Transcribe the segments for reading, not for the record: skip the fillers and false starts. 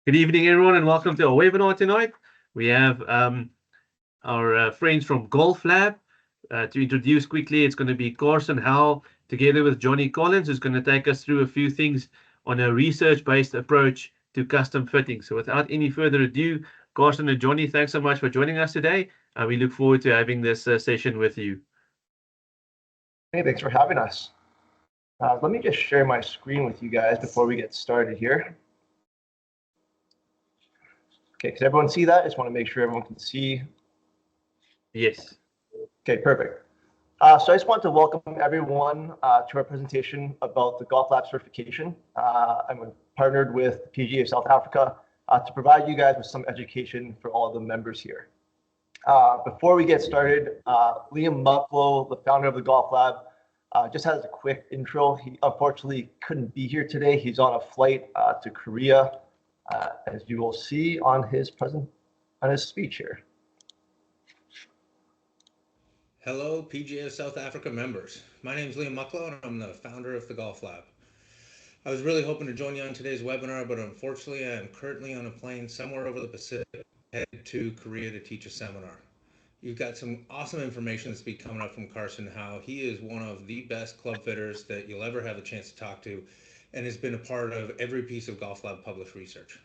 Good evening, everyone, and welcome to our webinar tonight. We have our friends from Golf Lab. To introduce quickly, it's going to be Carson Hau together with Jonny Collins, who's going to take us through a few things on a research-based approach to custom fitting. So without any further ado, Carson and Jonny, thanks so much for joining us today. We look forward to having this session with you. Hey, thanks for having us. Let me just share my screen with you guys before we get started here. Okay, can everyone see that? I just want to make sure everyone can see. Yes. Okay, perfect. So I just want to welcome everyone to our presentation about the Golf Lab certification. I'm partnered with the PGA of South Africa to provide you guys with some education for all of the members here. Before we get started, Liam Mucklow, the founder of the Golf Lab, just has a quick intro. He unfortunately couldn't be here today. He's on a flight to Korea, as you will see on his speech here. Hello, PGA of South Africa members. My name is Liam Mucklow, and I'm the founder of the Golf Lab. I was really hoping to join you on today's webinar, but unfortunately, I am currently on a plane somewhere over the Pacific, headed to Korea to teach a seminar. You've got some awesome information that's be coming up from Carson Hau. He is one of the best club fitters that you'll ever have a chance to talk to, and has been a part of every piece of Golf Lab published research.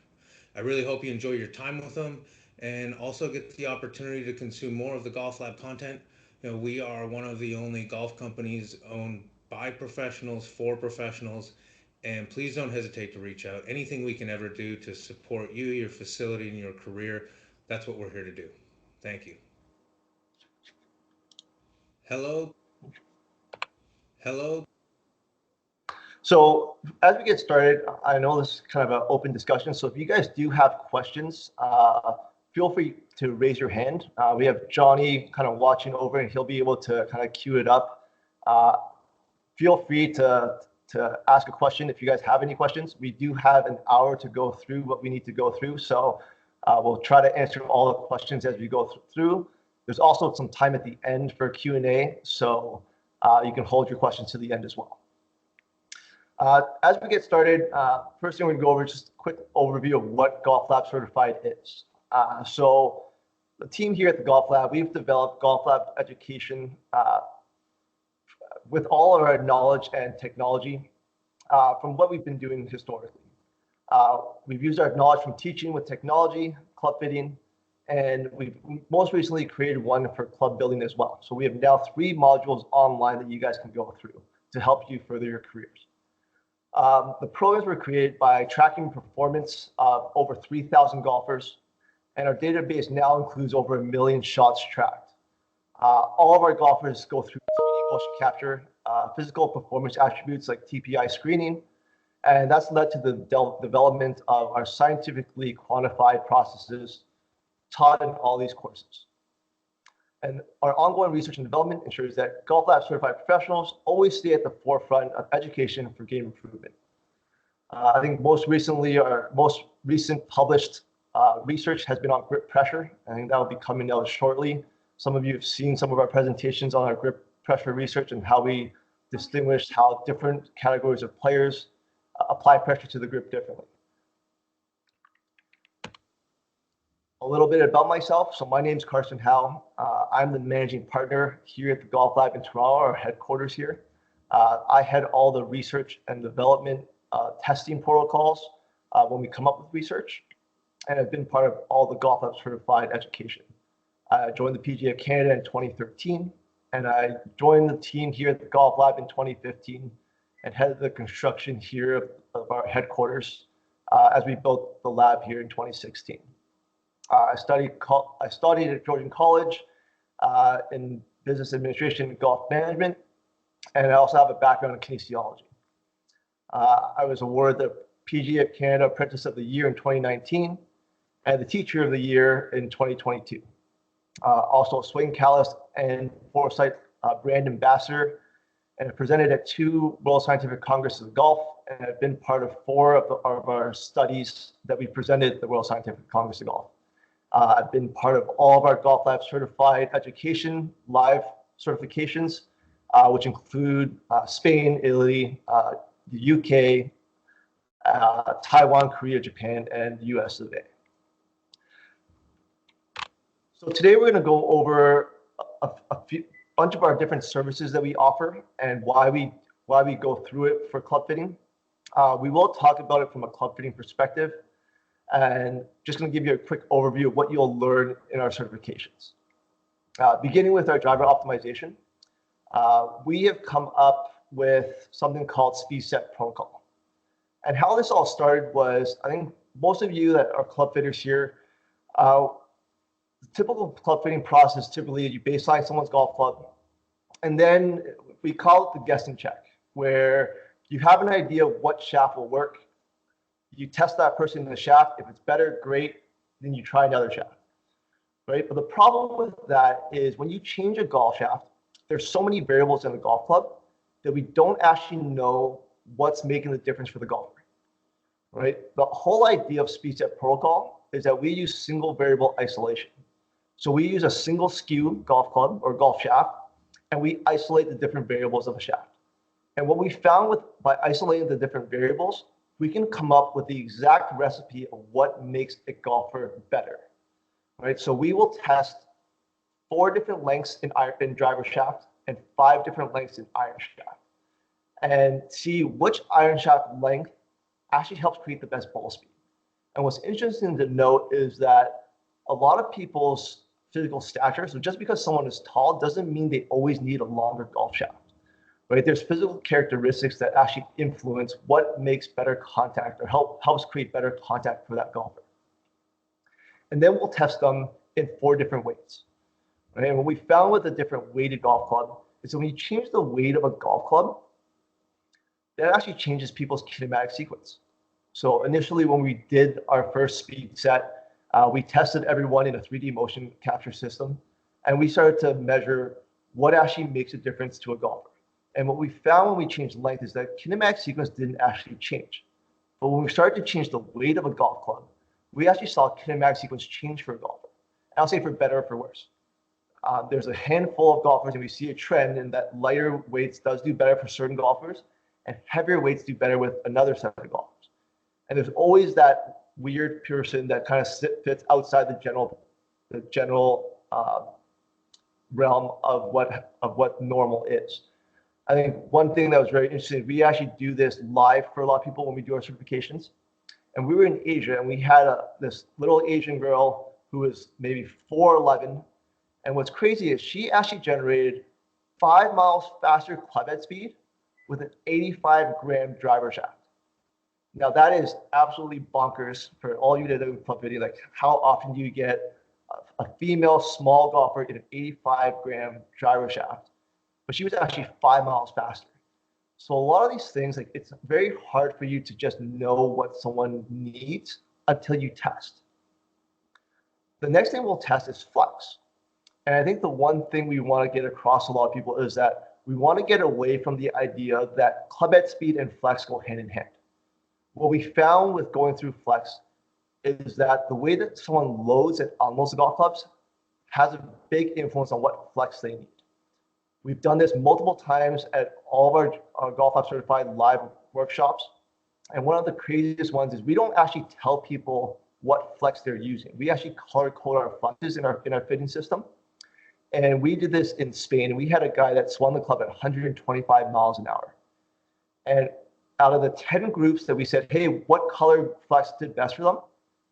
I really hope you enjoy your time with him and also get the opportunity to consume more of the Golf Lab content. We are one of the only golf companies owned by professionals for professionals, and please don't hesitate to reach out. Anything we can ever do to support you, your facility, and your career, that's what we're here to do. Thank you. Hello. So as we get started, I know this is kind of an open discussion. So if you guys do have questions, feel free to raise your hand. We have Jonny kind of watching over, and he'll be able to kind of queue it up. Feel free to ask a question if you guys have any questions. We do have an hour to go through what we need to go through. So we'll try to answer all the questions as we go through. There's also some time at the end for Q&A, so you can hold your questions to the end as well. As we get started, first thing we're going to go over is just a quick overview of what Golf Lab Certified is. So the team here at the Golf Lab, we've developed Golf Lab education with all of our knowledge and technology from what we've been doing historically. We've used our knowledge from teaching with technology, club fitting, and we've most recently created one for club building as well. So we have now 3 modules online that you guys can go through to help you further your careers. The programs were created by tracking performance of over 3,000 golfers, and our database now includes over 1 million shots tracked. All of our golfers go through 3D motion capture, physical performance attributes like TPI screening, and that's led to the development of our scientifically quantified processes taught in all these courses. And our ongoing research and development ensures that Golf Lab certified professionals always stay at the forefront of education for game improvement. I think most recently, our most recent published research has been on grip pressure. I think that will be coming out shortly. Some of you have seen some of our presentations on our grip pressure research and how we distinguish how different categories of players apply pressure to the grip differently. A little bit about myself. So my name is Carson Hau. I'm the managing partner here at the Golf Lab in Toronto, our headquarters here. I head all the research and development testing protocols when we come up with research, and I've been part of all the Golf Lab certified education. I joined the PGA of Canada in 2013, and I joined the team here at the Golf Lab in 2015 and headed the construction here of our headquarters as we built the lab here in 2016. I studied at Georgian College in business administration and golf management, and I also have a background in kinesiology. I was awarded the PGA of Canada Apprentice of the Year in 2019 and the Teacher of the Year in 2022. Also a swing callus and foresight brand ambassador, and I presented at 2 World Scientific Congresses of Golf, and I've been part of 4 of our studies that we presented at the World Scientific Congress of Golf. I've been part of all of our Golf Lab certified education live certifications, which include Spain, Italy, the UK, Taiwan, Korea, Japan, and the US of A. So today we're going to go over a bunch of our different services that we offer and why we go through it for club fitting. We will talk about it from a club fitting perspective, and just going to give you a quick overview of what you'll learn in our certifications. Beginning with our driver optimization, we have come up with something called speed set protocol. And how this all started was, I think most of you that are club fitters here, the typical club fitting process typically you baseline someone's golf club, and then we call it the guessing check, where you have an idea of what shaft will work. You test that person in the shaft. If it's better, great. Then you try another shaft, right? But the problem with that is when you change a golf shaft, there's so many variables in a golf club that we don't actually know what's making the difference for the golfer, right? The whole idea of speed set protocol is that we use single variable isolation. So we use a single skew golf club or golf shaft, and we isolate the different variables of a shaft. And what we found by isolating the different variables, we can come up with the exact recipe of what makes a golfer better, right? So we will test 4 different lengths in driver shaft and 5 different lengths in iron shaft, and see which iron shaft length actually helps create the best ball speed. And what's interesting to note is that a lot of people's physical stature, so just because someone is tall doesn't mean they always need a longer golf shaft, right? There's physical characteristics that actually influence what makes better contact or helps create better contact for that golfer. And then we'll test them in 4 different weights, right? And what we found with a different weighted golf club is when you change the weight of a golf club, that actually changes people's kinematic sequence. So initially when we did our first speed set, we tested everyone in a 3D motion capture system, and we started to measure what actually makes a difference to a golfer. And what we found when we changed length is that kinematic sequence didn't actually change. But when we started to change the weight of a golf club, we actually saw kinematic sequence change for a golfer. And I'll say for better or for worse. There's a handful of golfers, and we see a trend in that lighter weights does do better for certain golfers, and heavier weights do better with another set of golfers. And there's always that weird person that kind of fits outside the general realm of what normal is. I think one thing that was very interesting, we actually do this live for a lot of people when we do our certifications. And we were in Asia, and we had this little Asian girl who was maybe 4'11". And what's crazy is she actually generated 5 miles faster club head speed with an 85-gram driver shaft. Now that is absolutely bonkers for all you that do club fitting. Like, how often do you get a female small golfer in an 85-gram driver shaft? But she was actually 5 miles faster. So a lot of these things, like, it's very hard for you to just know what someone needs until you test. The next thing we'll test is flex. And I think the one thing we want to get across to a lot of people is that we want to get away from the idea that club head speed and flex go hand in hand. What we found with going through flex is that the way that someone loads and unloads the golf clubs has a big influence on what flex they need. We've done this multiple times at all of our Golf Lab certified live workshops. And one of the craziest ones is we don't actually tell people what flex they're using. We actually color code our flexes in our fitting system. And we did this in Spain. And we had a guy that swung the club at 125 miles an hour. And out of the 10 groups that we said, hey, what color flex did best for them?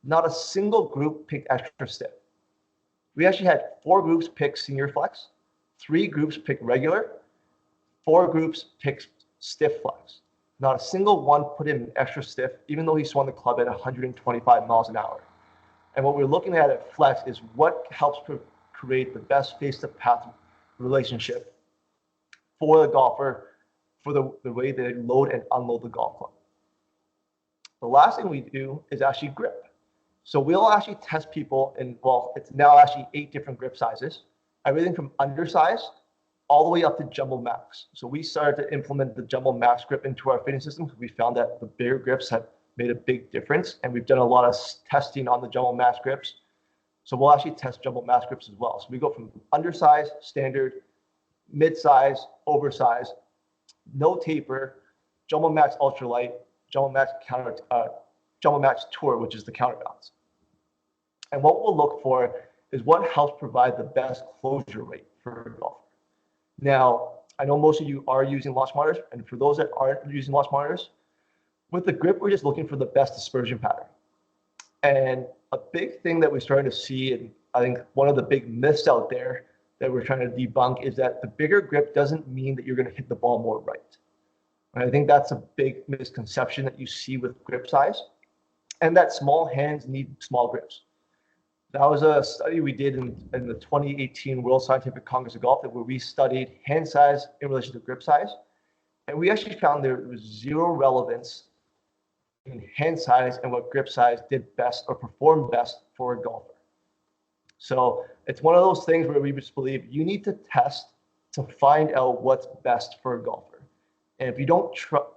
Not a single group picked extra stiff. We actually had 4 groups pick senior flex, 3 groups pick regular, 4 groups pick stiff flex. Not a single one put him extra stiff, even though he swung the club at 125 miles an hour. And what we're looking at flex is what helps create the best face-to-path relationship for the golfer, for the way they load and unload the golf club. The last thing we do is actually grip. So we'll actually test people in, well, it's now actually 8 different grip sizes, everything from undersized all the way up to jumbo max. So we started to implement the jumbo max grip into our fitting system because we found that the bigger grips have made a big difference. And we've done a lot of testing on the jumbo max grips. So we'll actually test jumbo max grips as well. So we go from undersized, standard, mid-size, oversized, no taper, jumbo max ultralight, jumbo match tour, which is the counterbalance. And what we'll look for is what helps provide the best closure rate for a golfer. Now, I know most of you are using launch monitors, and for those that aren't using launch monitors, with the grip, we're just looking for the best dispersion pattern. And a big thing that we're starting to see, and I think one of the big myths out there that we're trying to debunk, is that the bigger grip doesn't mean that you're going to hit the ball more right. And I think that's a big misconception that you see with grip size, and that small hands need small grips. That was a study we did in the 2018 World Scientific Congress of Golf, where we studied hand size in relation to grip size. And we actually found there was zero relevance in hand size and what grip size did best or performed best for a golfer. So it's one of those things where we just believe you need to test to find out what's best for a golfer. And if you don't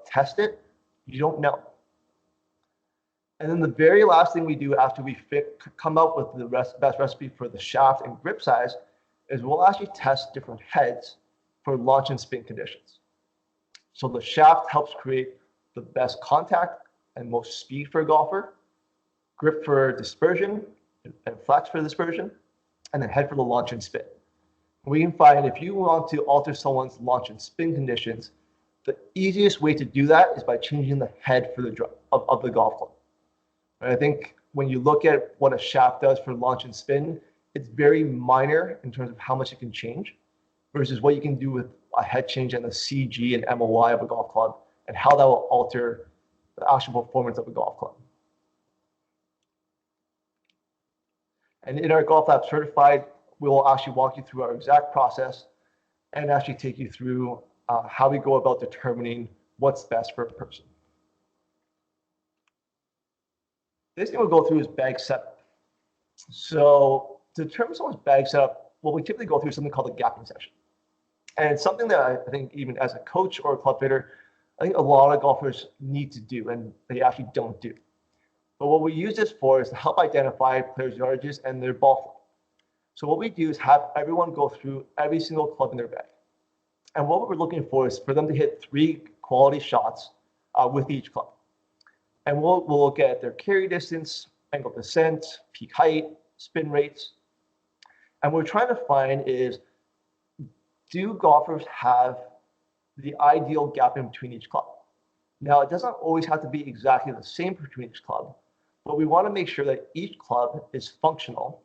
test it, you don't know. And then the very last thing we do after we come up with the best recipe for the shaft and grip size is we'll actually test different heads for launch and spin conditions. So the shaft helps create the best contact and most speed for a golfer, grip for dispersion and flex for dispersion, and then head for the launch and spin. We can find if you want to alter someone's launch and spin conditions, the easiest way to do that is by changing the head for of the golf club. And I think when you look at what a shaft does for launch and spin, it's very minor in terms of how much it can change versus what you can do with a head change and the CG and MOI of a golf club and how that will alter the actual performance of a golf club. And in our Golf Lab Certified, we will actually walk you through our exact process and actually take you through how we go about determining what's best for a person. This thing we'll go through is bag setup. So to determine someone's bag setup, what we typically go through is something called a gapping session. And it's something that I think even as a coach or a club fitter, I think a lot of golfers need to do and they actually don't do. But what we use this for is to help identify players' yardages and their ball flow. So what we do is have everyone go through every single club in their bag. And what we're looking for is for them to hit 3 quality shots with each club. And we'll look at their carry distance, angle of descent, peak height, spin rates. And what we're trying to find is, do golfers have the ideal gap in between each club? Now, it doesn't always have to be exactly the same between each club, but we want to make sure that each club is functional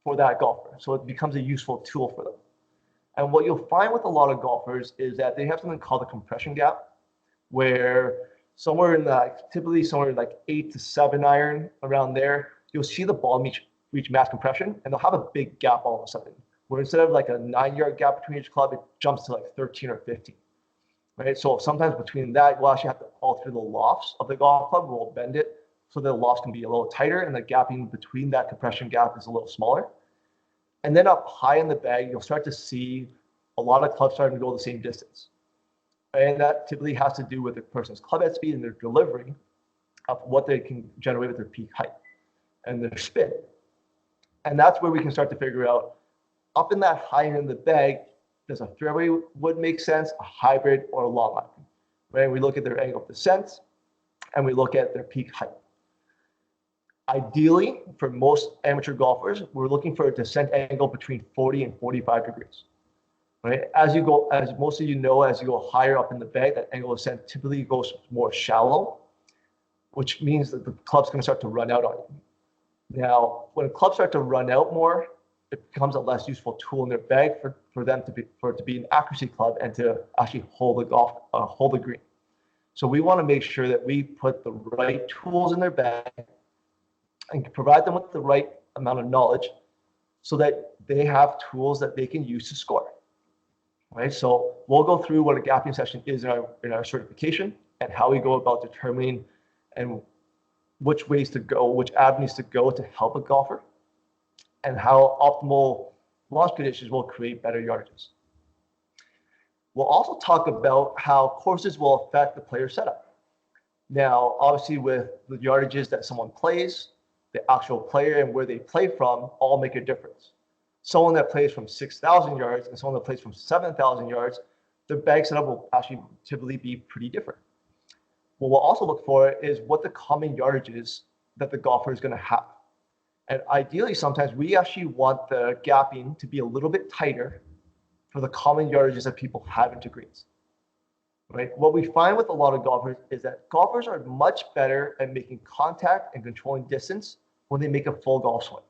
for that golfer, so it becomes a useful tool for them. And what you'll find with a lot of golfers is that they have something called a compression gap, where somewhere in typically somewhere like 8 to 7 iron, around there, you'll see the ball reach max compression, and they'll have a big gap all of a sudden, where instead of like a 9-yard gap between each club, it jumps to like 13 or 15. Right? So sometimes between that, we'll actually have to alter the lofts of the golf club. We'll bend it so the lofts can be a little tighter and the gapping between that compression gap is a little smaller. And then up high in the bag, you'll start to see a lot of clubs starting to go the same distance. And that typically has to do with the person's club head speed and their delivery of what they can generate with their peak height and their spin. And that's where we can start to figure out, up in that high end of the bag, does a fairway wood make sense, a hybrid, or a long iron? Right? We look at their angle of descent and we look at their peak height. Ideally, for most amateur golfers, we're looking for a descent angle between 40 and 45 degrees. Right? As most of you know, as you go higher up in the bag, that angle of descent typically goes more shallow, which means that the club's going to start to run out on you. Now, when clubs start to run out more, it becomes a less useful tool in their bag for it to be an accuracy club and to actually hold the green. So we want to make sure that we put the right tools in their bag and provide them with the right amount of knowledge so that they have tools that they can use to score. Right? So we'll go through what a gapping session is in our certification and how we go about determining and which ways to go, which avenues to go to help a golfer, and how optimal launch conditions will create better yardages. We'll also talk about how courses will affect the player setup. Now, obviously with the yardages that someone plays, the actual player and where they play from all make a difference. Someone that plays from 6,000 yards and someone that plays from 7,000 yards, their bag setup will actually typically be pretty different. What we'll also look for is what the common yardage is that the golfer is going to have. And ideally, sometimes we actually want the gapping to be a little bit tighter for the common yardages that people have into greens. Right? What we find with a lot of golfers is that golfers are much better at making contact and controlling distance when they make a full golf swing.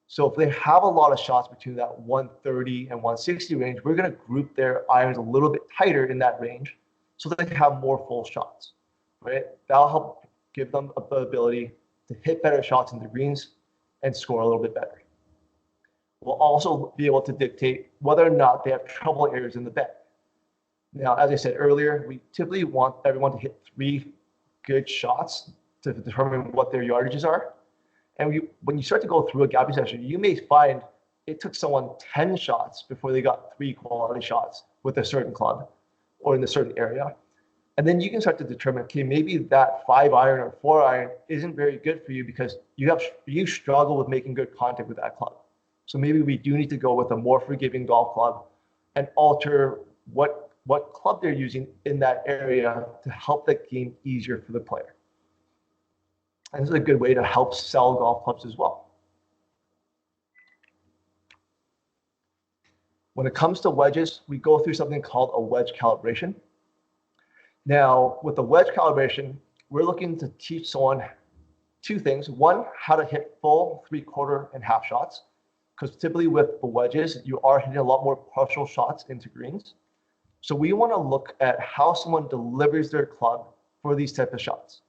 So if they have a lot of shots between that 130 and 160 range, we're going to group their irons a little bit tighter in that range so they can have more full shots, right? That'll help give them the ability to hit better shots in the greens and score a little bit better. We'll also be able to dictate whether or not they have trouble areas in the bag. Now, as I said earlier, we typically want everyone to hit 3 good shots to determine what their yardages are. And when you start to go through a gapping session, you may find it took someone 10 shots before they got 3 quality shots with a certain club or in a certain area. And then you can start to determine, okay, maybe that 5-iron or 4-iron isn't very good for you because you struggle with making good contact with that club. So maybe we do need to go with a more forgiving golf club and alter what club they're using in that area to help that game easier for the player. And this is a good way to help sell golf clubs as well. When it comes to wedges, we go through something called a wedge calibration. Now, with the wedge calibration, we're looking to teach someone 2 things. One, how to hit full, 3/4, and half shots. Because typically with the wedges, you are hitting a lot more partial shots into greens. So we want to look at how someone delivers their club for these type of shots.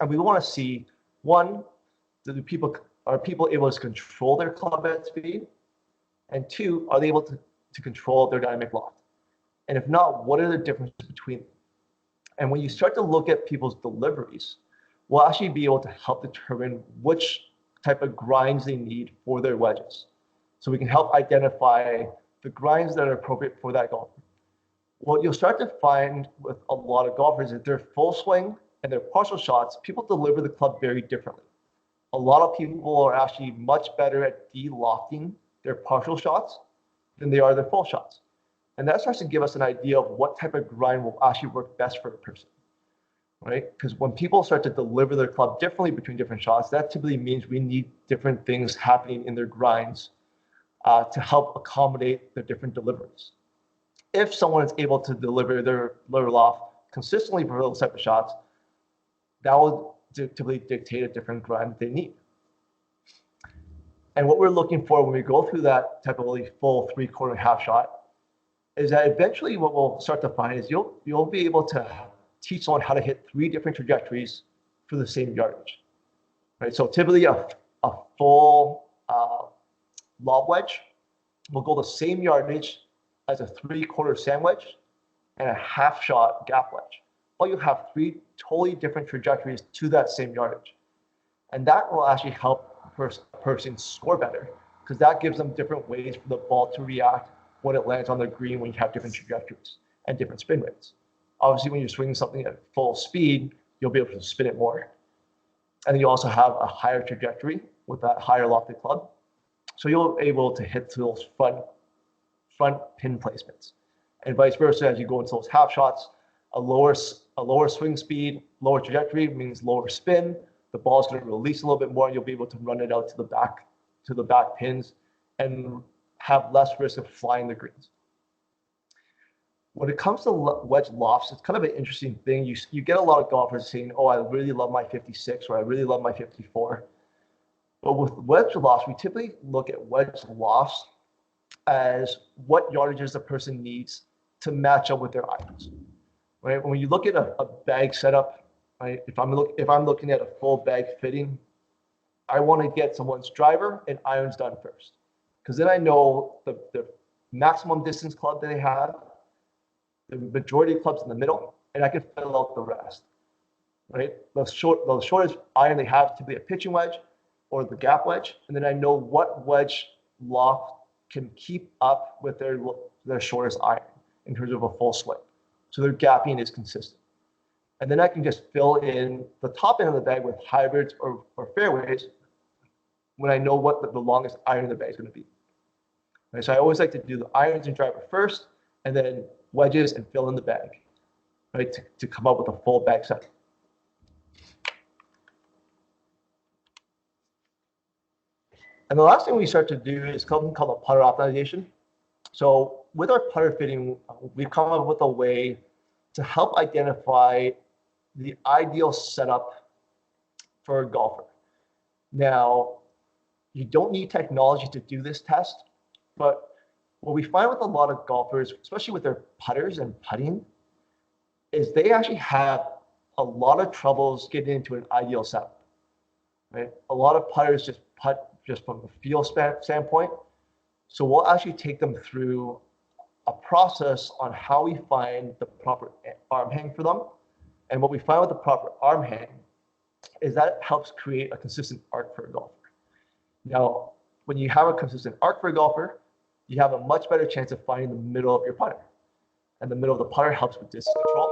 And we want to see, one, are people able to control their club head speed? And 2, are they able to control their dynamic loft? And if not, what are the differences between them? And when you start to look at people's deliveries, we'll actually be able to help determine which type of grinds they need for their wedges. So we can help identify the grinds that are appropriate for that golfer. What you'll start to find with a lot of golfers is their full swing and their partial shots, people deliver the club very differently. A lot of people are actually much better at de-lofting their partial shots than they are their full shots. And that starts to give us an idea of what type of grind will actually work best for a person, right? Because when people start to deliver their club differently between different shots, that typically means we need different things happening in their grinds to help accommodate their different deliveries. If someone is able to deliver their lower loft consistently for those type of shots, that will typically dictate a different grind that they need. And what we're looking for when we go through that type of really full 3/4 half shot is that eventually what we'll start to find is you'll be able to teach someone how to hit 3 different trajectories for the same yardage, right? So typically a full lob wedge will go the same yardage as a 3/4 sand wedge and a half shot gap wedge. But you have 3 totally different trajectories to that same yardage. And that will actually help a person score better because that gives them different ways for the ball to react when it lands on the green when you have different trajectories and different spin rates. Obviously, when you're swinging something at full speed, you'll be able to spin it more. And you also have a higher trajectory with that higher lofted club. So you'll be able to hit those front pin placements. And vice versa, as you go into those half shots, a lower swing speed, lower trajectory means lower spin. The ball is going to release a little bit more, and you'll be able to run it out to the back pins and have less risk of flying the greens. When it comes to wedge lofts, it's kind of an interesting thing. You get a lot of golfers saying, oh, I really love my 56 or I really love my 54. But with wedge lofts, we typically look at wedge lofts as what yardages the person needs to match up with their irons. Right? When you look at a bag setup, right? If I'm looking at a full bag fitting, I want to get someone's driver and irons done first, because then I know the maximum distance club that they have, the majority of clubs in the middle, and I can fill out the rest. Right? The shortest iron they have to be a pitching wedge or the gap wedge, and then I know what wedge loft can keep up with their shortest iron in terms of a full swing. So their gapping is consistent. And then I can just fill in the top end of the bag with hybrids or fairways when I know what the longest iron in the bag is going to be. Right? So I always like to do the irons and driver first, and then wedges and fill in the bag. right, to come up with a full bag set. And the last thing we start to do is something called a putter optimization. So with our putter fitting, we've come up with a way to help identify the ideal setup for a golfer. Now, you don't need technology to do this test, but what we find with a lot of golfers, especially with their putters and putting, is they actually have a lot of troubles getting into an ideal setup. Right? A lot of putters just putt just from a feel standpoint. So we'll actually take them through a process on how we find the proper arm hang for them. And what we find with the proper arm hang is that it helps create a consistent arc for a golfer. Now, when you have a consistent arc for a golfer, you have a much better chance of finding the middle of your putter. And the middle of the putter helps with distance control.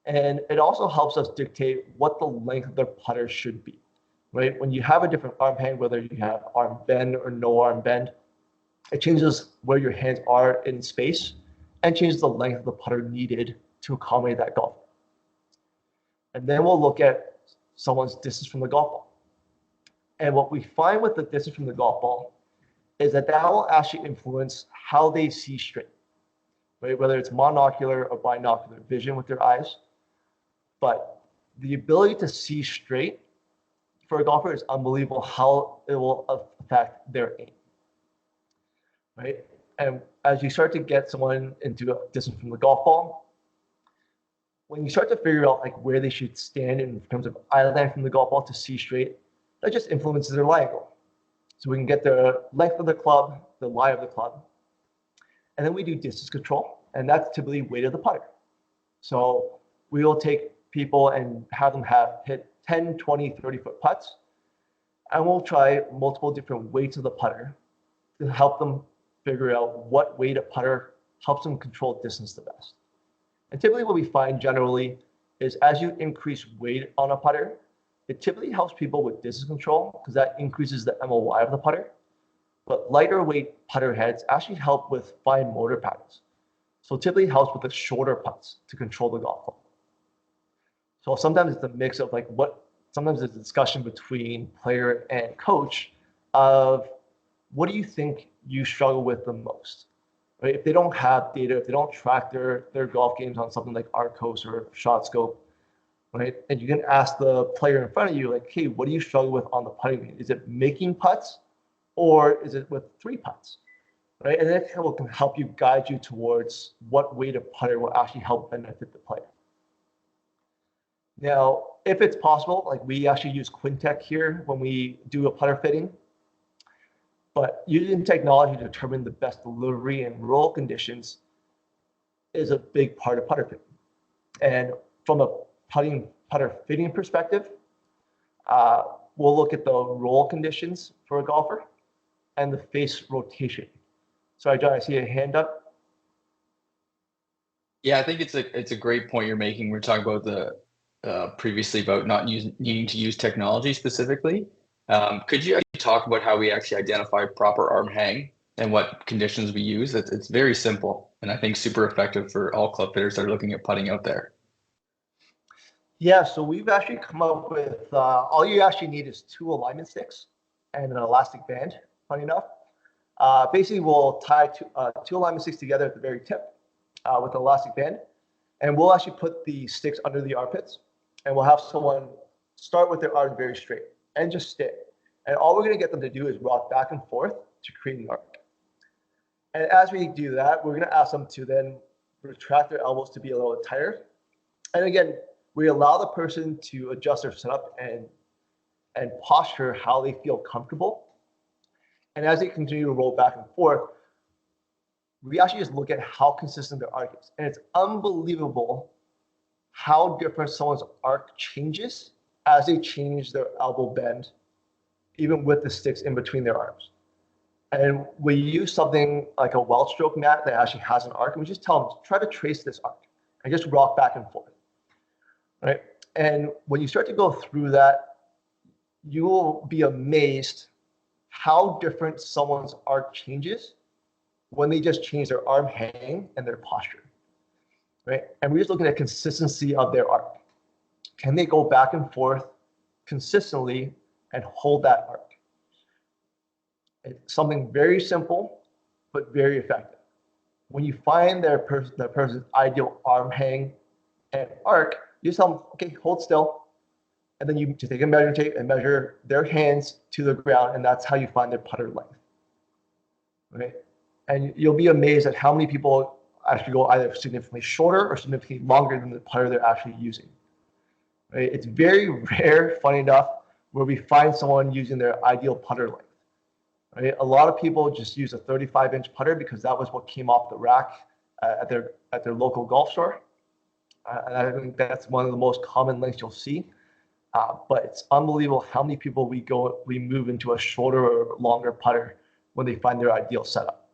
And it also helps us dictate what the length of their putter should be, right? When you have a different arm hang, whether you have arm bend or no arm bend, it changes where your hands are in space and changes the length of the putter needed to accommodate that golf. And then we'll look at someone's distance from the golf ball. And what we find with the distance from the golf ball is that will actually influence how they see straight, right? Whether it's monocular or binocular vision with their eyes. But the ability to see straight for a golfer is unbelievable how it will affect their aim, right? And as you start to get someone into a distance from the golf ball, when you start to figure out like where they should stand in terms of eye line from the golf ball to see straight, that just influences their lie angle. So we can get the length of the club, the lie of the club, and then we do distance control, and that's typically weight of the putter. So we will take people and have them hit 10, 20, 30-foot putts, and we'll try multiple different weights of the putter to help them figure out what weight of putter helps them control distance the best. And typically what we find generally is as you increase weight on a putter, it typically helps people with distance control because that increases the MOY of the putter. But lighter weight putter heads actually help with fine motor patterns. So it typically helps with the shorter putts to control the golf ball. So sometimes it's a mix of sometimes it's a discussion between player and coach of what do you think you struggle with the most, right? If they don't have data, if they don't track their golf games on something like Arccos or ShotScope, right? And you can ask the player in front of you, like, hey, what do you struggle with on the putting green? Is it making putts or is it with 3 putts, right? And that can help you guide you towards what weight of putter will actually help benefit the player. Now, if it's possible, like we actually use Quintech here when we do a putter fitting, but using technology to determine the best delivery in roll conditions is a big part of putter fitting. And from a putter fitting perspective, we'll look at the roll conditions for a golfer and the face rotation. Sorry, John, I see a hand up. Yeah, I think it's a great point you're making. We're talking about the previously about not needing to use technology specifically. Could you actually talk about how we actually identify proper arm hang and what conditions we use? It's very simple and I think super effective for all club fitters that are looking at putting out there. Yeah, so we've actually come up with all you actually need is 2 alignment sticks and an elastic band, funny enough. Basically, we'll tie 2 alignment sticks together at the very tip with an elastic band, and we'll actually put the sticks under the armpits, and we'll have someone start with their arm very straight and just stay. And all we're going to get them to do is rock back and forth to create an arc. And as we do that, we're going to ask them to then retract their elbows to be a little bit tighter. And again, we allow the person to adjust their setup and posture how they feel comfortable. And as they continue to roll back and forth, we actually just look at how consistent their arc is. And it's unbelievable how different someone's arc changes as they change their elbow bend, even with the sticks in between their arms. And we use something like a welt stroke mat that actually has an arc, and we just tell them, try to trace this arc and just rock back and forth, right? And when you start to go through that, you will be amazed how different someone's arc changes when they just change their arm hang and their posture. right? And we're just looking at consistency of their arc. Can they go back and forth consistently and hold that arc? It's something very simple, but very effective. When you find that person's ideal arm hang and arc, you just tell them, okay, hold still. And then you just take a measuring tape and measure their hands to the ground, and that's how you find their putter length. Right? And you'll be amazed at how many people actually go either significantly shorter or significantly longer than the putter they're actually using. Right? It's very rare, funny enough, where we find someone using their ideal putter length. Right? A lot of people just use a 35-inch putter because that was what came off the rack at their local golf store. And I think that's one of the most common lengths you'll see. But it's unbelievable how many people we move into a shorter or longer putter when they find their ideal setup.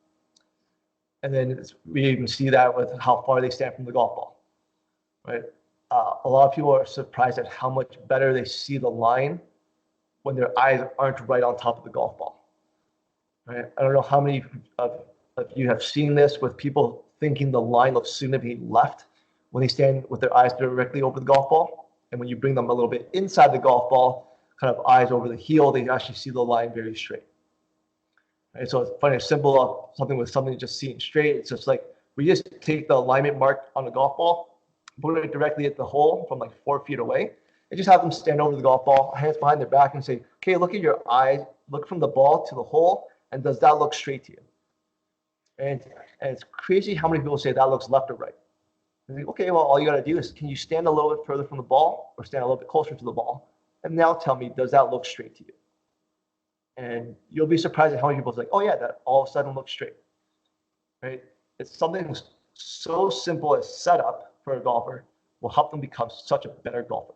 And then we even see that with how far they stand from the golf ball, right? A lot of people are surprised at how much better they see the line when their eyes aren't right on top of the golf ball. Right? I don't know how many of you have seen this with people thinking the line looks significantly left when they stand with their eyes directly over the golf ball. And when you bring them a little bit inside the golf ball, kind of eyes over the heel, they actually see the line very straight. Right? So it's funny, simple something with something just seeing straight. It's just like we just take the alignment mark on the golf ball, put it directly at the hole from like 4 feet away, and just have them stand over the golf ball, hands behind their back, and say, okay, look at your eyes, look from the ball to the hole, and does that look straight to you? And it's crazy how many people say that looks left or right. Think, okay, well, all you got to do is, can you stand a little bit further from the ball or stand a little bit closer to the ball? And now tell me, does that look straight to you? And you'll be surprised at how many people say, oh yeah, that all of a sudden looks straight, right? It's something so simple as setup for a golfer will help them become such a better golfer.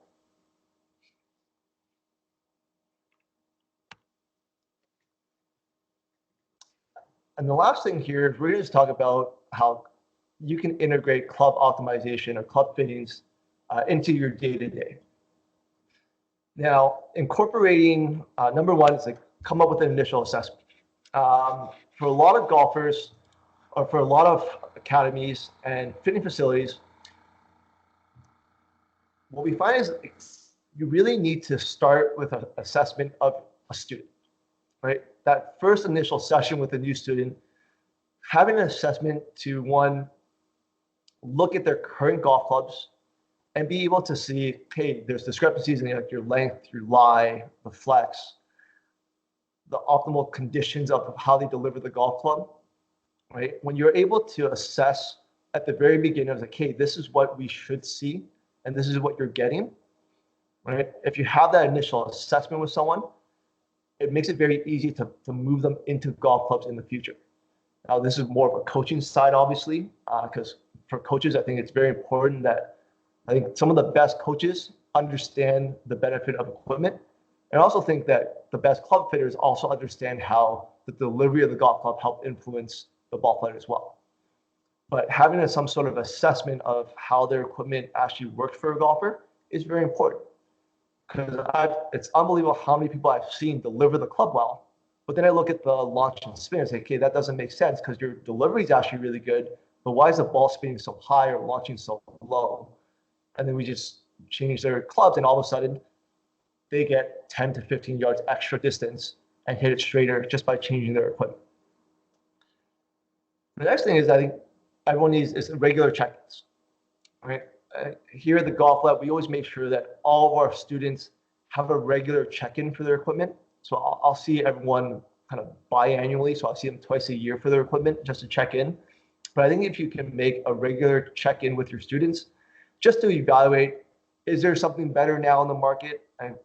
And the last thing here is we're going to just talk about how you can integrate club optimization or club fittings into your day-to-day. Now, incorporating, number one is like come up with an initial assessment. For a lot of golfers, or for a lot of academies and fitting facilities, what we find is you really need to start with an assessment of a student, right? That first initial session with a new student, having an assessment to one, look at their current golf clubs and be able to see, hey, there's discrepancies in like your length, your lie, the flex, the optimal conditions of how they deliver the golf club, right? When you're able to assess at the very beginning, it's like, hey, this is what we should see, and this is what you're getting, right? If you have that initial assessment with someone, it makes it very easy to move them into golf clubs in the future. Now, this is more of a coaching side, obviously, because for coaches, I think it's very important that I think some of the best coaches understand the benefit of equipment. And I also think that the best club fitters also understand how the delivery of the golf club help influence the ball flight as well. But having some sort of assessment of how their equipment actually works for a golfer is very important. Because it's unbelievable how many people I've seen deliver the club well, but then I look at the launch and spin and say, okay, that doesn't make sense because your delivery is actually really good, but why is the ball spinning so high or launching so low? And then we just change their clubs, and all of a sudden they get 10 to 15 yards extra distance and hit it straighter just by changing their equipment. The next thing is I think everyone needs is regular check-ins, right? Here at the Golf Lab, we always make sure that all of our students have a regular check-in for their equipment. So I'll see everyone kind of biannually, so I'll see them twice a year for their equipment just to check in. But I think if you can make a regular check-in with your students, just to evaluate, is there something better now in the market? And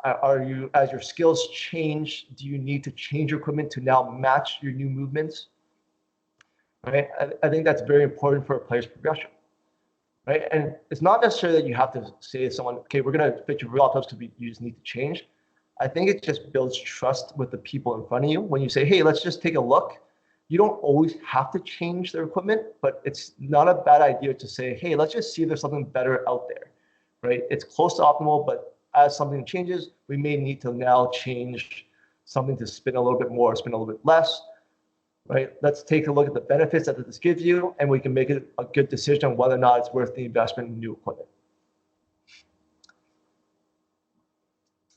are you, as your skills change, do you need to change your equipment to now match your new movements? Right? I think that's very important for a player's progression. Right? And it's not necessarily that you have to say to someone, okay, we're going to fit your real clubs because you just need to change. I think it just builds trust with the people in front of you. When you say, hey, let's just take a look, you don't always have to change their equipment, but it's not a bad idea to say, hey, let's just see if there's something better out there, right? It's close to optimal, but as something changes, we may need to now change something to spin a little bit more, spin a little bit less. right? Let's take a look at the benefits that this gives you, and we can make it a good decision on whether or not it's worth the investment in new equipment.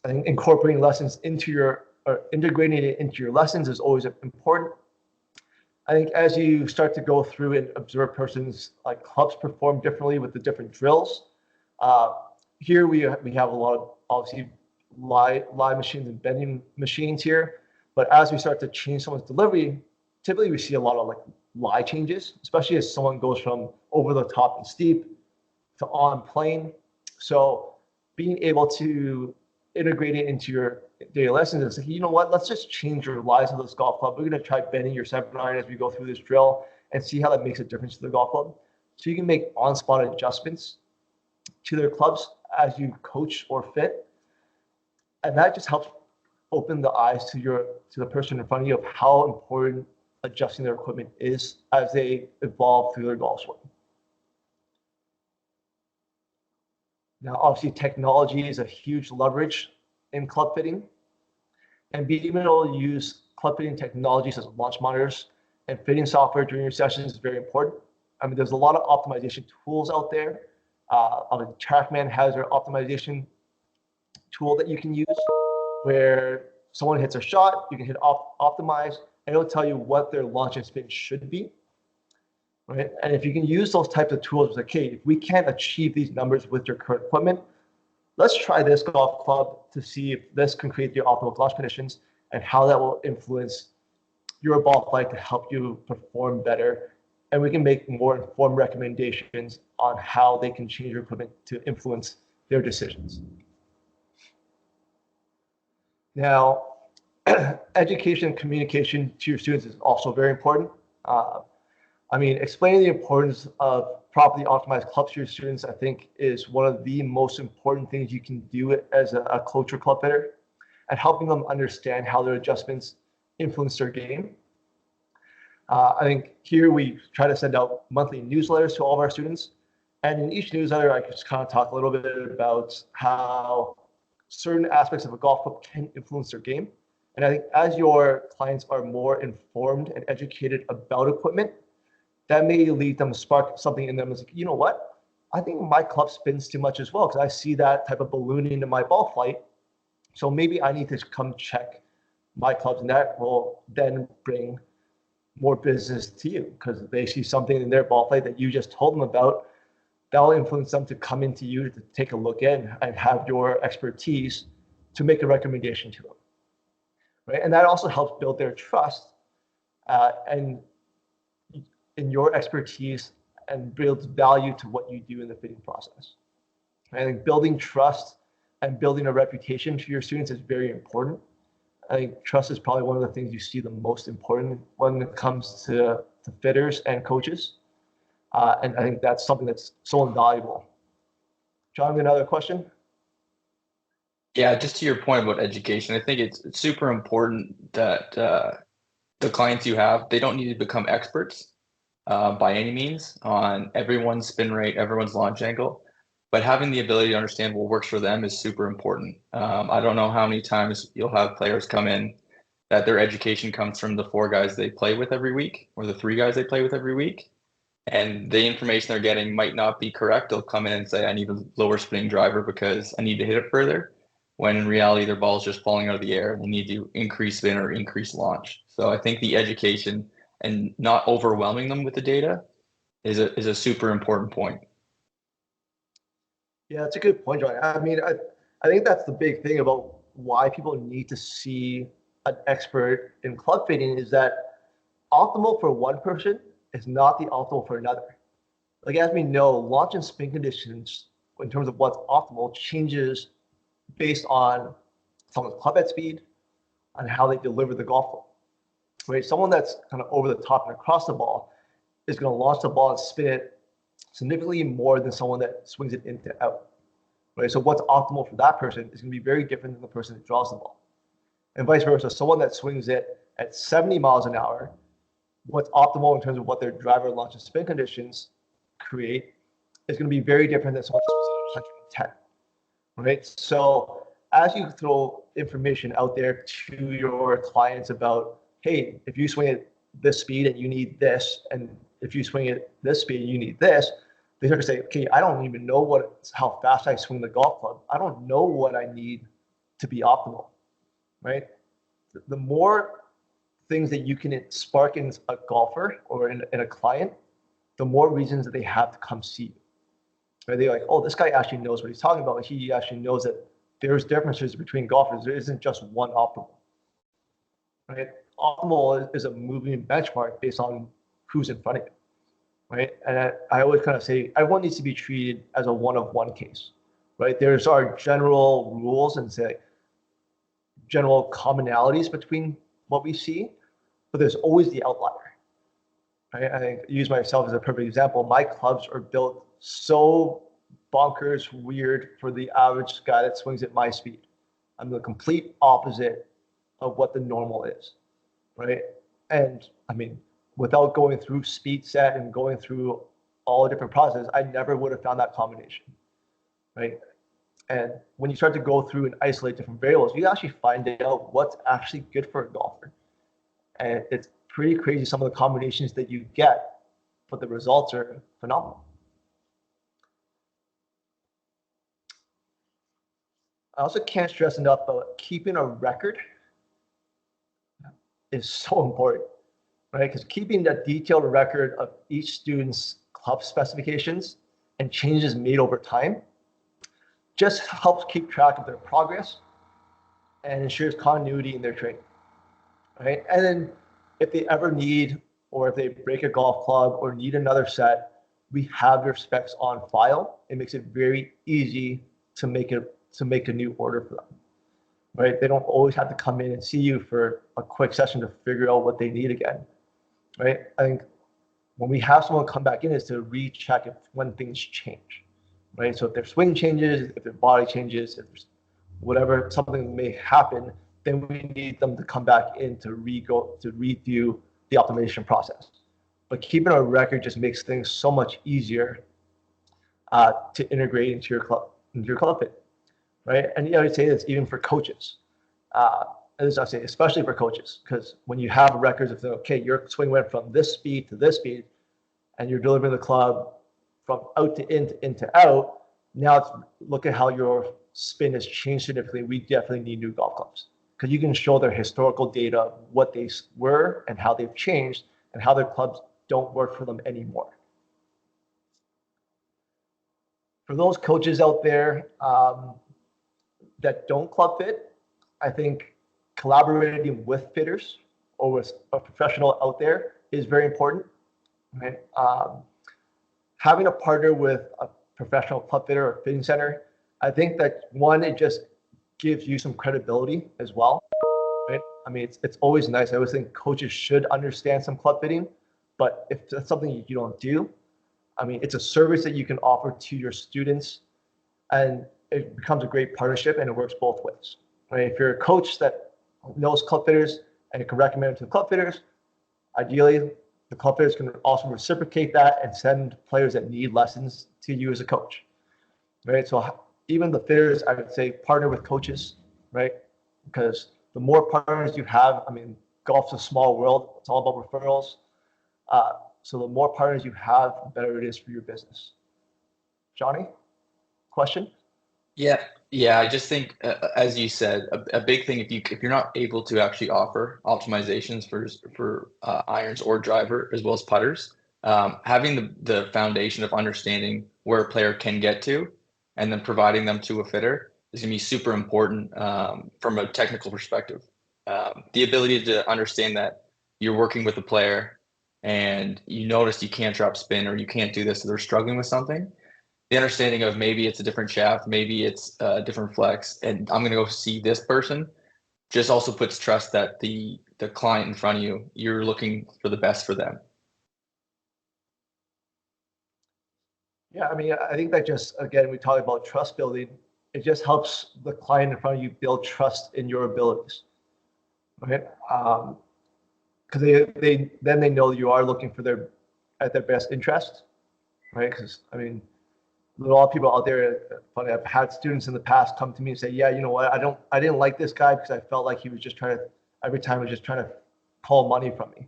I think incorporating lessons into your, or integrating it into your lessons is always important. I think as you start to go through and observe persons like clubs perform differently with the different drills, here we have a lot of obviously live machines and bending machines here. But as we start to change someone's delivery, typically we see a lot of like lie changes, especially as someone goes from over the top and steep to on plane. So being able to integrate it into your daily lessons and say, you know what, let's just change your lies of this golf club. We're going to try bending your 7-iron as we go through this drill and see how that makes a difference to the golf club. So you can make on-spot adjustments to their clubs as you coach or fit. And that just helps open the eyes to the person in front of you of how important adjusting their equipment is as they evolve through their golf swing. Now, obviously, technology is a huge leverage in club fitting, and being able to use club fitting technologies as launch monitors and fitting software during your sessions is very important. I mean, there's a lot of optimization tools out there. TrackMan has their optimization tool that you can use where someone hits a shot, you can hit optimize, and it'll tell you what their launch and spin should be. Right? And if you can use those types of tools, like, okay, if we can't achieve these numbers with your current equipment, let's try this golf club to see if this can create the optimal launch conditions and how that will influence your ball flight to help you perform better. And we can make more informed recommendations on how they can change your equipment to influence their decisions. Now, education and communication to your students is also very important. I mean, explaining the importance of properly optimized clubs to your students, I think, is one of the most important things you can do as a coach or club fitter, and helping them understand how their adjustments influence their game. I think here we try to send out monthly newsletters to all of our students. And in each newsletter, I just kind of talk a little bit about how certain aspects of a golf club can influence their game. And I think as your clients are more informed and educated about equipment, that may lead them to spark something in them. It's like, you know what? I think my club spins too much as well because I see that type of ballooning in my ball flight. So maybe I need to come check my clubs, and that will then bring more business to you because they see something in their ball flight that you just told them about. That'll influence them to come into you to take a look in and have your expertise to make a recommendation to them. Right? And that also helps build their trust and in your expertise and builds value to what you do in the fitting process. I think building trust and building a reputation to your students is very important. I think trust is probably one of the things you see the most important when it comes to fitters and coaches. And I think that's something that's so invaluable. John, another question? Yeah, just to your point about education, I think it's super important that the clients you have, they don't need to become experts by any means on everyone's spin rate, everyone's launch angle, but having the ability to understand what works for them is super important. I don't know how many times you'll have players come in that their education comes from the 4 guys they play with every week or the 3 guys they play with every week. And the information they're getting might not be correct. They'll come in and say, I need a lower spinning driver because I need to hit it further. When in reality, their ball is just falling out of the air. They need to increase spin or increase launch. So I think the education and not overwhelming them with the data is a super important point. Yeah, that's a good point, John. I mean, I think that's the big thing about why people need to see an expert in club fitting is that optimal for one person is not the optimal for another. Like as we know, launch and spin conditions in terms of what's optimal changes based on someone's club head speed and how they deliver the golf ball. Right? Someone that's kind of over the top and across the ball is going to launch the ball and spin it significantly more than someone that swings it into out. Right? So what's optimal for that person is going to be very different than the person that draws the ball. And vice versa, someone that swings it at 70 miles an hour, what's optimal in terms of what their driver launch and spin conditions create is going to be very different than someone that swings at 110. Right? So as you throw information out there to your clients about, hey, if you swing it this speed and you need this, and if you swing it this speed, you need this. They start to say, okay, I don't even know how fast I swing the golf club. I don't know what I need to be optimal, right? The more things that you can spark in a golfer or in a client, the more reasons that they have to come see you. Right? They're like, oh, this guy actually knows what he's talking about. He actually knows that there's differences between golfers. There isn't just one optimal, right? Optimal is a moving benchmark based on who's in front of you, right? And I always kind of say everyone needs to be treated as a one-of-one case, right? There's our general rules and say general commonalities between what we see, but there's always the outlier, right? I use myself as a perfect example. My clubs are built so bonkers weird for the average guy that swings at my speed. I'm the complete opposite of what the normal is, right? And I mean, without going through speed set and going through all the different processes, I never would have found that combination, right? And when you start to go through and isolate different variables, you actually find out what's actually good for a golfer. And it's pretty crazy some of the combinations that you get, but the results are phenomenal. I also can't stress enough about keeping a record is so important, right? Because keeping a detailed record of each student's club specifications and changes made over time just helps keep track of their progress and ensures continuity in their training, right? And then if they ever need, or if they break a golf club or need another set, we have their specs on file. It makes it very easy to make a new order for them, right? They don't always have to come in and see you for a quick session to figure out what they need again, right? I think when we have someone come back in is to recheck when things change, right? So if their swing changes, if their body changes, if there's whatever, something may happen, then we need them to come back in to redo the optimization process. But keeping a record just makes things so much easier to integrate into your club fit, right? And I would say this even for coaches. As I say, especially for coaches, because when you have records of, okay, your swing went from this speed to this speed, and you're delivering the club from out to in to out, now it's, look at how your spin has changed significantly. We definitely need new golf clubs, because you can show their historical data, what they were and how they've changed and how their clubs don't work for them anymore. For those coaches out there that don't club fit, I think collaborating with fitters or with a professional out there is very important. Right? Having a partner with a professional club fitter or fitting center, I think that one, it just gives you some credibility as well. Right? I mean, it's always nice. I always think coaches should understand some club fitting, but if that's something you don't do, I mean, it's a service that you can offer to your students, and it becomes a great partnership, and it works both ways. Right? If you're a coach that knows club fitters and you can recommend to the club fitters, ideally, the club fitters can also reciprocate that and send players that need lessons to you as a coach. Right? So even the fitters, I would say, partner with coaches, right? Because the more partners you have, I mean, golf's a small world. It's all about referrals. So the more partners you have, the better it is for your business. Johnny, question? Yeah. I just think, as you said, a big thing, if you're not able to actually offer optimizations for irons or driver as well as putters, having the foundation of understanding where a player can get to, and then providing them to a fitter is going to be super important from a technical perspective. The ability to understand that you're working with a player and you notice you can't drop spin or you can't do this, so they're struggling with something. The understanding of maybe it's a different shaft, maybe it's a different flex, and I'm going to go see this person, just also puts trust that the client in front of you, you're looking for the best for them. Yeah, I mean, I think that just, again, we talk about trust building. It just helps the client in front of you build trust in your abilities, right? Because they know you are looking for their best interest, right? Because I mean, a lot of people out there, funny, I've had students in the past come to me and say, yeah, you know what, I didn't like this guy because I felt like he was just every time he was just trying to pull money from me,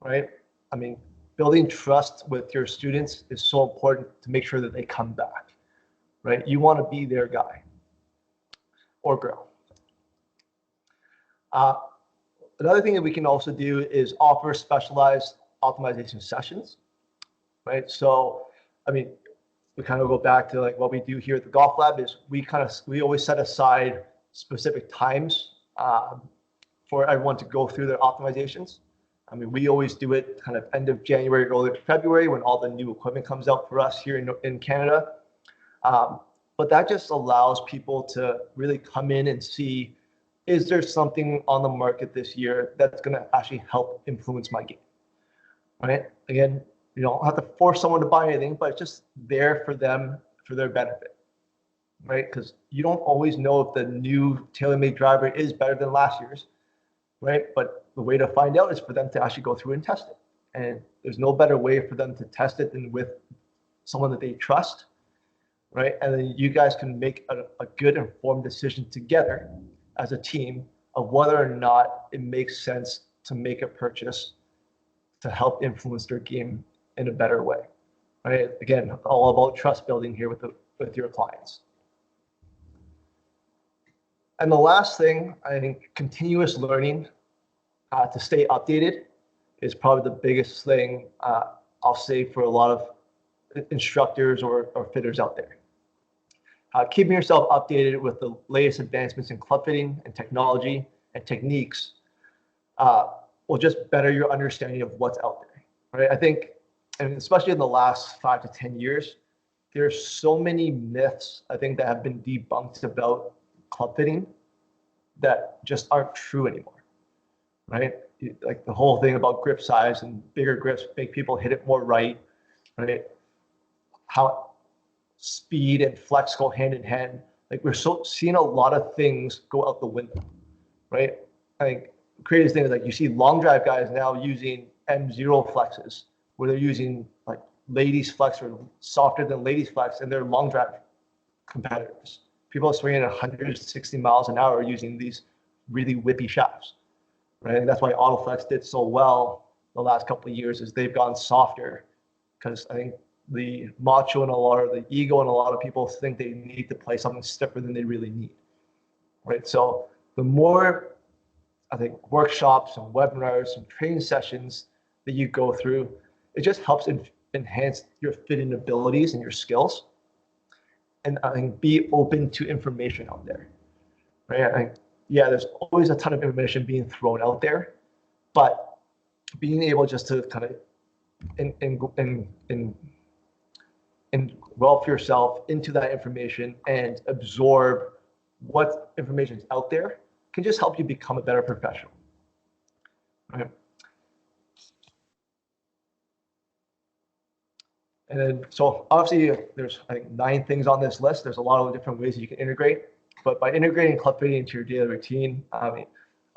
right? I mean, building trust with your students is so important to make sure that they come back, right? You want to be their guy or girl. Another thing that we can also do is offer specialized optimization sessions, right? So, I mean, we kind of go back to like what we do here at the Golf Lab is we always set aside specific times for everyone to go through their optimizations. I mean, we always do it kind of end of January, early February when all the new equipment comes out for us here in Canada. But that just allows people to really come in and see, is there something on the market this year that's going to actually help influence my game, right? Again, you don't have to force someone to buy anything, but it's just there for them, for their benefit, right? Because you don't always know if the new TaylorMade driver is better than last year's, right? But the way to find out is for them to actually go through and test it. And there's no better way for them to test it than with someone that they trust, right? And then you guys can make a good informed decision together as a team of whether or not it makes sense to make a purchase to help influence their game in a better way, right? Again, all about trust building here with your clients. And the last thing, I think continuous learning to stay updated is probably the biggest thing I'll say for a lot of instructors or fitters out there. Keeping yourself updated with the latest advancements in club fitting and technology and techniques will just better your understanding of what's out there, right? I think, and especially in the last 5 to 10 years, there's so many myths, I think, that have been debunked about club fitting that just aren't true anymore, right? Like the whole thing about grip size and bigger grips make people hit it more right? How speed and flex go hand in hand. Like we're seeing a lot of things go out the window, right? I think the craziest thing is like you see long drive guys now using M0 flexes where they're using like ladies flex or softer than ladies flex and they're long drive competitors. People are swinging at 160 miles an hour using these really whippy shafts, right? And that's why AutoFlex did so well the last couple of years is they've gone softer because I think the macho and a lot of the ego and a lot of people think they need to play something stiffer than they really need, right? So the more, I think, workshops and webinars and training sessions that you go through, it just helps enhance your fitting abilities and your skills. And I think be open to information out there, right? I think, yeah, there's always a ton of information being thrown out there, but being able just to kind of engulf yourself into that information and absorb what information is out there can just help you become a better professional, right? And then, so obviously there's, I think, 9 things on this list. There's a lot of different ways that you can integrate, but by integrating club fitting into your daily routine, I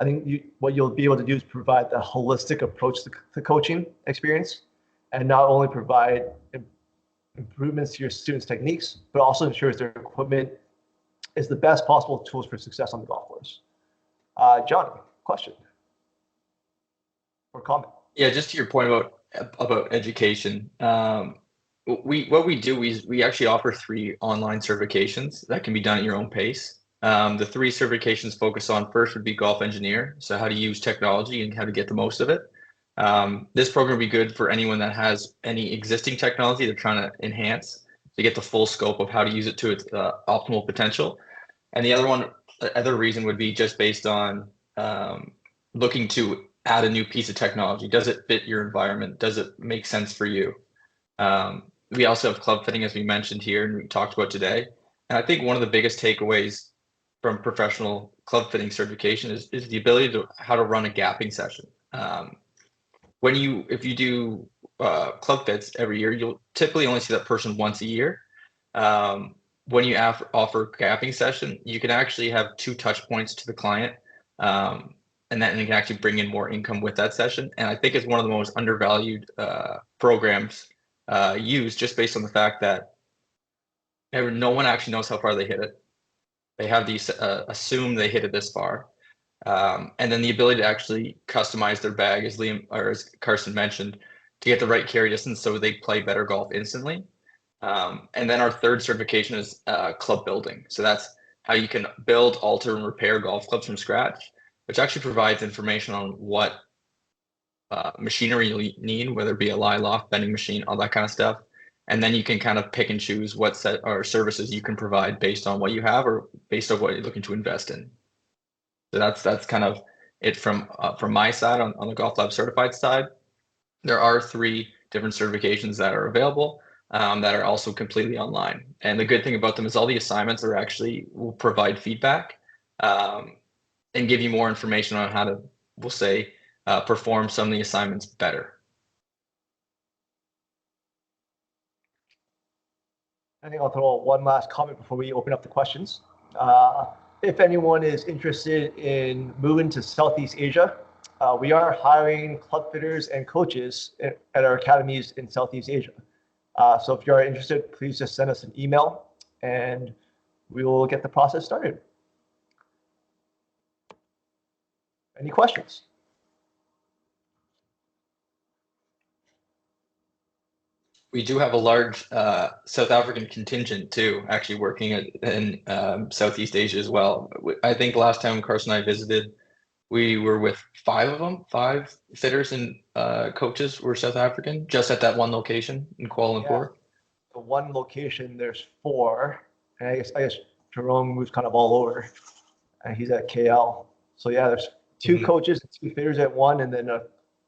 think what you'll be able to do is provide the holistic approach to coaching experience and not only provide improvements to your students' techniques, but also ensures their equipment is the best possible tools for success on the golf course. Johnny, question or comment? Yeah, just to your point about education. What we do is we actually offer 3 online certifications that can be done at your own pace. The 3 certifications focus on, first would be golf engineer, so how to use technology and how to get the most of it. This program would be good for anyone that has any existing technology they're trying to enhance to get the full scope of how to use it to its optimal potential. And the other reason would be just based on looking to add a new piece of technology. Does it fit your environment? Does it make sense for you? We also have club fitting, as we mentioned here and we talked about today. And I think one of the biggest takeaways from professional club fitting certification is the ability to how to run a gapping session. If you do club fits every year, you'll typically only see that person once a year. When you offer gapping session, you can actually have 2 touch points to the client, and then you can actually bring in more income with that session. And I think it's one of the most undervalued programs used, just based on the fact that no one actually knows how far they hit it. They have these assume they hit it this far. And then the ability to actually customize their bag, as Liam or as Carson mentioned, to get the right carry distance so they play better golf instantly. And then our third certification is club building. So that's how you can build, alter, and repair golf clubs from scratch, which actually provides information on what machinery you need, whether it be a lie loft, bending machine, all that kind of stuff. And then you can kind of pick and choose what set or services you can provide based on what you have or based on what you're looking to invest in. So that's kind of it from my side on the Golf Lab certified side. There are 3 different certifications that are available that are also completely online. And the good thing about them is all the assignments are actually will provide feedback and give you more information on how to, we'll say, perform some of the assignments better. I think I'll throw one last comment before we open up the questions. If anyone is interested in moving to Southeast Asia, we are hiring club fitters and coaches at our academies in Southeast Asia. So if you're interested, please just send us an email and we will get the process started. Any questions? We do have a large South African contingent too, actually working in Southeast Asia as well. I think last time Carson and I visited, we were with 5 of them. 5 fitters and coaches were South African, just at that one location in Kuala Lumpur. Yeah. The one location, there's 4. And I guess Jerome moves kind of all over, and he's at KL. So yeah, there's 2 coaches, 2 fitters at one, and then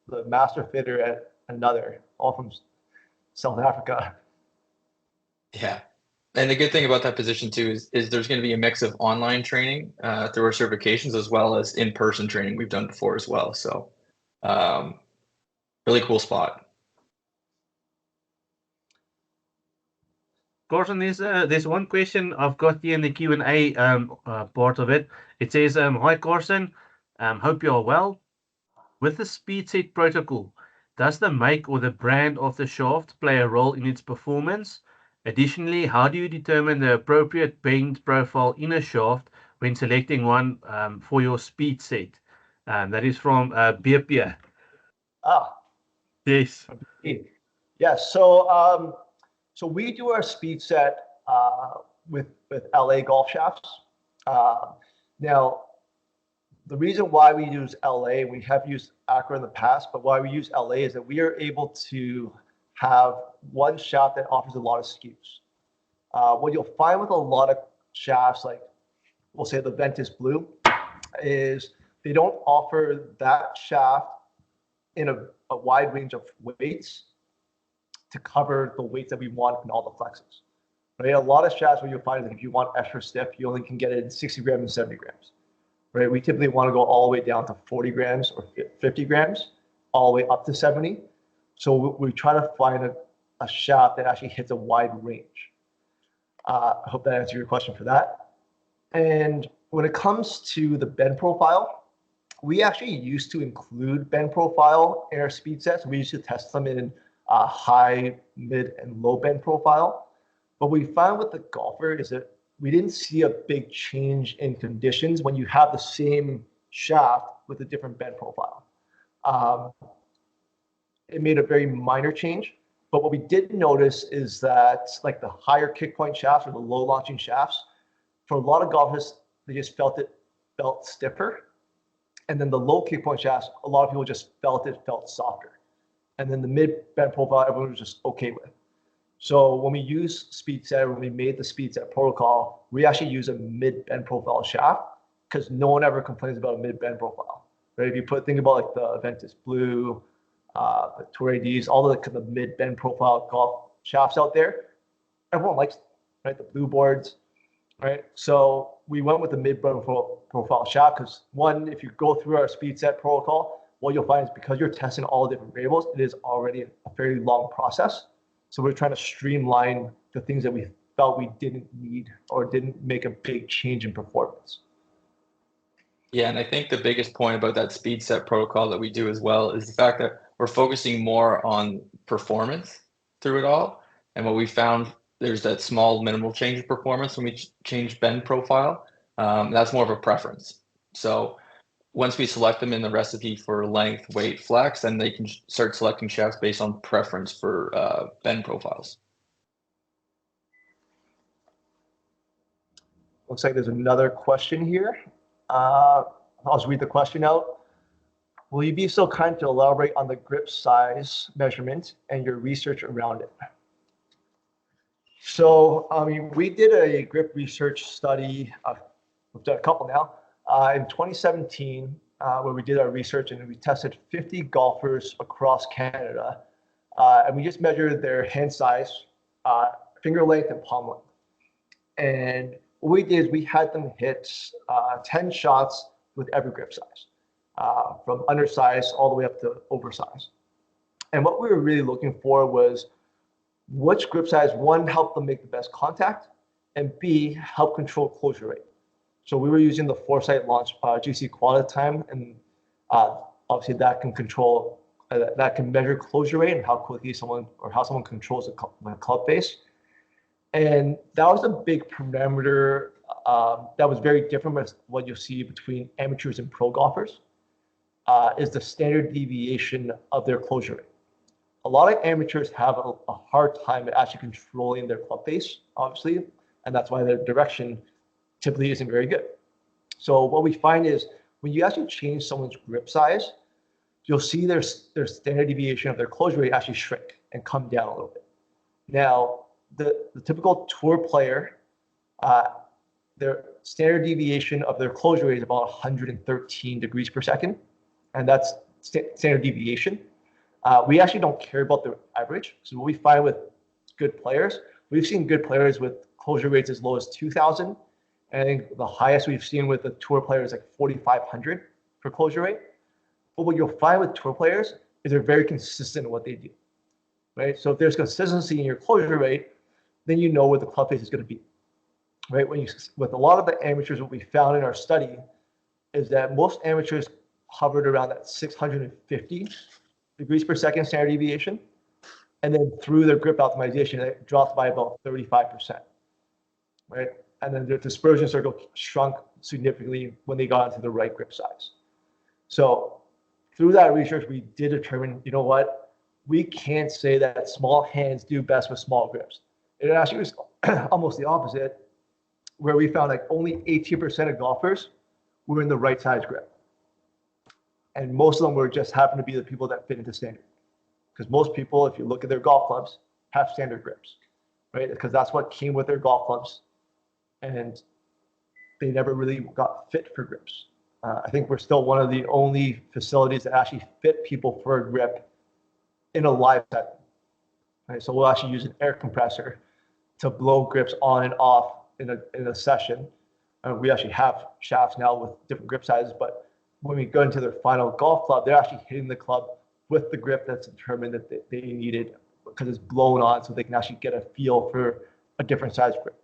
the master fitter at another, all from South Africa. Yeah. And the good thing about that position too is there's going to be a mix of online training through our certifications as well as in-person training we've done before as well. So really cool spot. Carson, there's one question I've got here in the Q&A part of it. It says, hi Carson, hope you are well. With the speed set protocol, does the make or the brand of the shaft play a role in its performance? Additionally, how do you determine the appropriate bend profile in a shaft when selecting one for your speed set? That is from BP. Yes. Yeah, so we do our speed set with LA golf shafts. Now, the reason why we use LA, we have used Accra in the past, but why we use LA is that we are able to have one shaft that offers a lot of skews. What you'll find with a lot of shafts, like we'll say the Ventus Blue, is they don't offer that shaft in a wide range of weights to cover the weights that we want in all the flexes. Right? A lot of shafts, what you'll find is that if you want extra stiff, you only can get it in 60 grams and 70 grams. Right? We typically want to go all the way down to 40 grams or 50 grams, all the way up to 70. So we try to find a shaft that actually hits a wide range. I hope that answers your question for that. And when it comes to the bend profile, we actually used to include bend profile in our speed sets. We used to test them in high, mid, and low bend profile. But what we found with the golfer is that we didn't see a big change in conditions when you have the same shaft with a different bend profile. It made a very minor change. But what we did notice is that like the higher kick point shafts or the low launching shafts, for a lot of golfers, they just felt stiffer. And then the low kick point shafts, a lot of people just felt softer. And then the mid bend profile, everyone was just okay with. So when we use speed set, when we made the speed set protocol, we actually use a mid bend profile shaft because no one ever complains about a mid bend profile. Right? If you think about like the Ventus Blue, the Tour ADs, all the mid bend profile golf shafts out there, everyone likes them, right? The blue boards, right? So we went with the mid bend profile shaft because one, if you go through our speed set protocol, what you'll find is because you're testing all the different variables, it is already a fairly long process. So we're trying to streamline the things that we felt we didn't need or didn't make a big change in performance. Yeah, and I think the biggest point about that speed set protocol that we do as well is the fact that we're focusing more on performance through it all. And what we found, there's that small minimal change in performance when we change bend profile. That's more of a preference. So once we select them in the recipe for length, weight, flex, then they can start selecting shafts based on preference for bend profiles. Looks like there's another question here. I'll just read the question out. Will you be so kind to elaborate on the grip size measurement and your research around it? So, I mean, we did a grip research study, we've done a couple now, in 2017, where we did our research and we tested 50 golfers across Canada. And we just measured their hand size, finger length, and palm length. And what we did is we had them hit 10 shots with every grip size, from undersize all the way up to oversize. And what we were really looking for was which grip size, one, helped them make the best contact, and B, help control closure rate. So we were using the Foresight launch GC quality time, and obviously that can control, that can measure closure rate and how quickly someone or how someone controls the club face. And that was a big parameter that was very different from what you'll see between amateurs and pro golfers, is the standard deviation of their closure rate. A lot of amateurs have a hard time at actually controlling their club face, obviously, and that's why their direction typically isn't very good. So what we find is when you actually change someone's grip size, you'll see their standard deviation of their closure rate actually shrink and come down a little bit. Now, the typical tour player, their standard deviation of their closure rate is about 113 degrees per second, and that's standard deviation. We actually don't care about the average. So what we find with good players, we've seen good players with closure rates as low as 2,000. And I think the highest we've seen with a tour player is like 4,500 for closure rate. But what you'll find with tour players is they're very consistent in what they do, right? So if there's consistency in your closure rate, then you know where the club face is going to be, right? With a lot of the amateurs, what we found in our study is that most amateurs hovered around that 650 degrees per second standard deviation. And then through their grip optimization, it dropped by about 35%, right? And then the dispersion circle shrunk significantly when they got into the right grip size. So through that research, we did determine, you know what, we can't say that small hands do best with small grips. It actually was almost the opposite, where we found like only 18% of golfers were in the right size grip. And most of them were just happen to be the people that fit into standard. Because most people, if you look at their golf clubs, have standard grips, right? Because that's what came with their golf clubs. And they never really got fit for grips. I think we're still one of the only facilities that actually fit people for a grip in a live setting. Right? So we'll actually use an air compressor to blow grips on and off in a session. We actually have shafts now with different grip sizes, but when we go into their final golf club, they're actually hitting the club with the grip that's determined that they needed because it's blown on, so they can actually get a feel for a different size grip.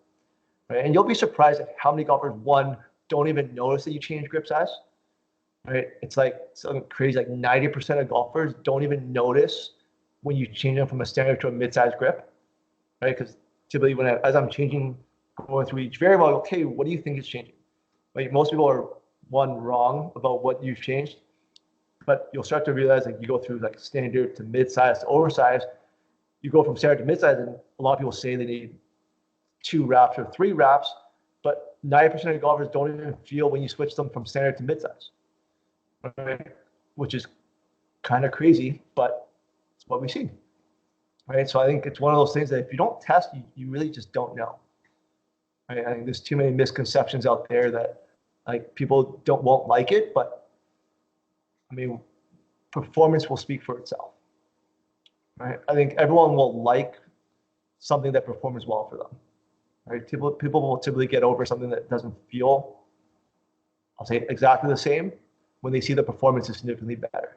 Right? And you'll be surprised at how many golfers, one, don't even notice that you change grip size. Right? It's like something crazy, like 90% of golfers don't even notice when you change them from a standard to a mid-size grip. Right? Because typically as I'm changing, going through each variable, okay, what do you think is changing? Like most people are wrong about what you've changed, but you'll start to realize like you go through like standard to mid-size to oversize, you go from standard to mid-size, and a lot of people say they need 2 wraps or 3 wraps, but 90% of golfers don't even feel when you switch them from standard to mid-size, right? Which is kind of crazy, but it's what we see, right? So I think it's one of those things that if you don't test, you really just don't know. Right? I think there's too many misconceptions out there that like people won't like it, but I mean, performance will speak for itself, right? I think everyone will like something that performs well for them, right? People will typically get over something that doesn't feel, I'll say exactly the same, when they see the performance is significantly better.